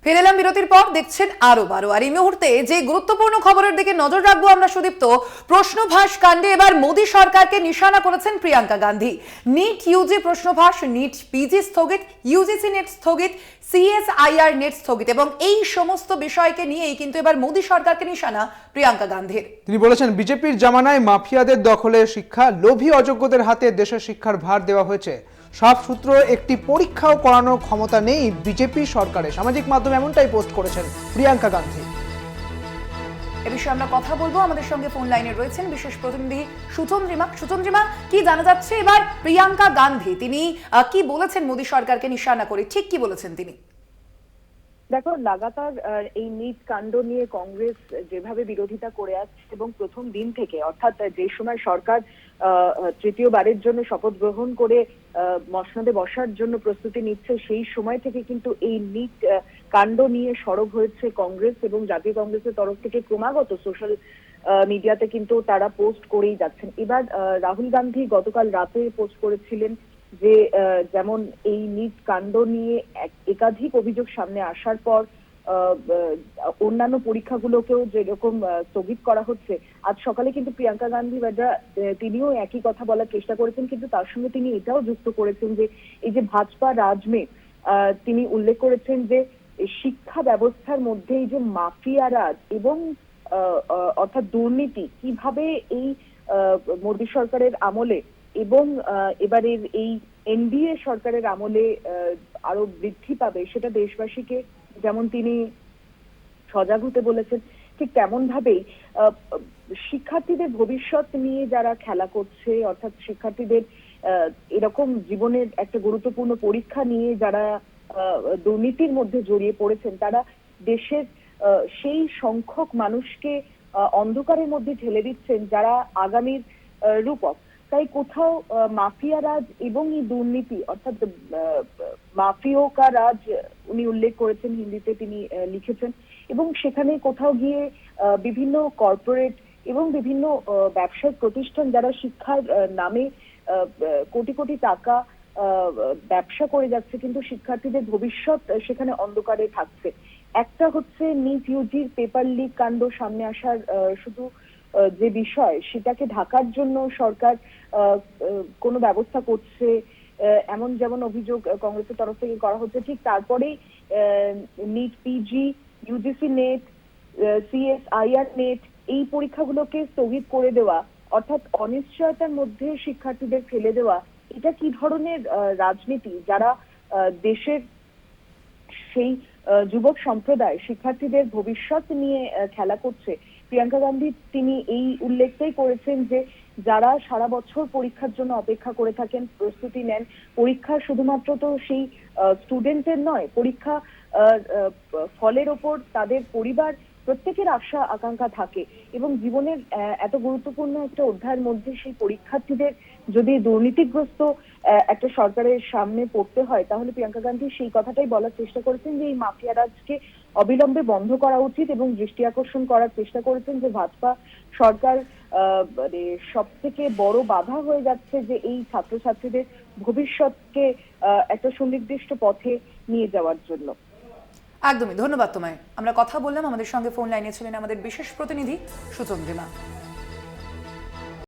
ফিরে এলাম বিরতির পর, দেখছেন আরো বারো। আর এই মুহূর্তে যে গুরুত্বপূর্ণ খবরের দিকে নজর রাখবো আমরা সুদীপ্ত, প্রশ্নভাস কাণ্ডে এবার মোদী সরকারকে নিশানা করেছেন প্রিয়াঙ্কা গান্ধী। নিট ইউজি প্রশ্নভাস, নিট পিজি স্থগিত, ইউজিসি নেট স্থগিত, সিএসআইআর নেট স্থগিত এবং এই সমস্ত বিষয়কে নিয়েই কিন্তু এবার মোদী সরকারকে নিশানা প্রিয়াঙ্কা গান্ধীর। তিনি বলেছেন, বিজেপির জামানায় মাফিয়াদের দখলে শিক্ষা, লোভী অযোগ্যদের হাতে দেশের শিক্ষার ভার দেওয়া হয়েছে। সব সূত্র একটি পরীক্ষাও করানোর ক্ষমতা নেই বিজেপি সরকারের। সামাজিক মাধ্যমে এমনটাই পোস্ট করেছেন প্রিয়াঙ্কা গান্ধী। এ বিষয়ে আমরা কথা বলবো। আমাদের সঙ্গে ফোন লাইনে রয়েছেন বিশেষ প্রতিনিধি সুচন্দ্রিমা। সুচন্দ্রিমা, কি জানা যাচ্ছে এবার প্রিয়াঙ্কা গান্ধী তিনি কি বলেছেন মোদী সরকারকে নিশানা করে, ঠিক কি বলেছেন তিনি? দেখো, লাগাতার এই নিট কাণ্ড নিয়ে কংগ্রেস যেভাবে বিরোধিতা করে আসছে এবং প্রথম দিন থেকে, অর্থাৎ যে সময় সরকার তৃতীয়বারের জন্য শপথ গ্রহণ করে মসনদে বসার জন্য প্রস্তুতি নিচ্ছে, সেই সময় থেকে কিন্তু এই নিট কাণ্ড নিয়ে সরব হয়েছে কংগ্রেস এবং জাতীয় কংগ্রেসের তরফ থেকে ক্রমাগত সোশ্যাল মিডিয়াতে কিন্তু তারা পোস্ট করেই যাচ্ছেন। এবার রাহুল গান্ধী গতকাল রাতে পোস্ট করেছিলেন যে যেমন এই নিট কাণ্ড নিয়ে একাধিক অভিযোগ সামনে আসার পর অন্যান্য পরীক্ষাগুলোকেও যেরকম স্থগিত করা হচ্ছে, আজ সকালে কিন্তু প্রিয়াঙ্কা গান্ধী বাড্রা তিনিও একই কথা বলার চেষ্টা করেছেন, কিন্তু তার সঙ্গে তিনি এটাও যুক্ত করেছেন যে এই যে ভাজপা রাজ মে তিনি উল্লেখ করেছেন যে শিক্ষা ব্যবস্থার মধ্যে এই যে মাফিয়া রাজ এবং অর্থাৎ দুর্নীতি কিভাবে এই মোদী সরকারের আমলে এবং এবারের এই এনডিএ সরকারের আমলে আরো বৃদ্ধি পাবে, সেটা দেশবাসীকে যেমন তিনি সজাগ হতে বলেছেন, ঠিক তেমন ভাবেই শিক্ষার্থীদের ভবিষ্যৎ নিয়ে যারা খেলা করছে, অর্থাৎ শিক্ষার্থীদের এরকম জীবনের একটা গুরুত্বপূর্ণ পরীক্ষা নিয়ে যারা দুর্নীতির মধ্যে জড়িয়ে পড়েছেন, তারা দেশের সেই সংখ্যক মানুষকে অন্ধকারের মধ্যে ঠেলে দিচ্ছেন যারা আগামীর রূপক। তাই কোথাও মাফিয়া রাজ এবং এই দুর্নীতি, অর্থাৎ মাফিও কা রাজ উনি উল্লেখ করেছেন, হিন্দিতে তিনি লিখেছেন, এবং সেখানে কোথাও গিয়ে বিভিন্ন কর্পোরেট এবং বিভিন্ন ব্যবসায়িক প্রতিষ্ঠান যারা শিক্ষার নামে কোটি কোটি টাকা ব্যবসা করে যাচ্ছে, কিন্তু শিক্ষার্থীদের ভবিষ্যৎ সেখানে অন্ধকারে থাকছে। একটা হচ্ছে নিট ইউজির পেপার লিক কাণ্ড সামনে আসার শুধু যে বিষয়, সেটাকে ঢাকার জন্য সরকার কোনো ব্যবস্থা করছে এমন যেমন অভিযোগ কংগ্রেসের তরফ থেকে করা হচ্ছে, ঠিক তারপরেই NEET PG, UGC NET, CSIR NET এই পরীক্ষাগুলোকে স্থগিত করে দেওয়া, অর্থাৎ অনিশ্চয়তার মধ্যে শিক্ষার্থীদের ফেলে দেওয়া, এটা কি ধরনের রাজনীতি? যারা দেশের সেই যুবক সম্প্রদায় শিক্ষার্থীদের ভবিষ্যৎ নিয়ে খেলা করছে। প্রিয়াঙ্কা গান্ধী তিনি এই উল্লেখটাই করেছেন যে যারা সারা বছর পরীক্ষার জন্য অপেক্ষা করে থাকেন, প্রস্তুতি নেন, পরীক্ষা শুধুমাত্র তো সেই স্টুডেন্টের নয়, পরীক্ষা ফলের ওপর তাদের পরিবার প্রত্যেকের আশা আকাঙ্ক্ষা থাকে এবং জীবনের এত গুরুত্বপূর্ণ একটা অধ্যায়ের মধ্যে সেই পরীক্ষার্থীদের যদি দুর্নীতিগ্রস্ত একটা সরকারের সামনে পড়তে হয়, তাহলে প্রিয়াঙ্কা গান্ধী সেই কথাটাই বলার চেষ্টা করেছেন যে এই মাফিয়া রাজকে অবিলম্বে বন্ধ করা উচিত এবং দৃষ্টি আকর্ষণ করার চেষ্টা করেছেন যে ভাজপা সরকার মানে সব থেকে বড় বাধা হয়ে যাচ্ছে যে এই ছাত্রছাত্রীদের ভবিষ্যৎকে একটা সুনির্দিষ্ট পথে নিয়ে যাওয়ার জন্য। একদমই, ধন্যবাদ তোমায়। আমরা কথা বললাম, আমাদের সঙ্গে ফোন লাইনে ছিলেন আমাদের বিশেষ প্রতিনিধি সুচন্দ্রিমা।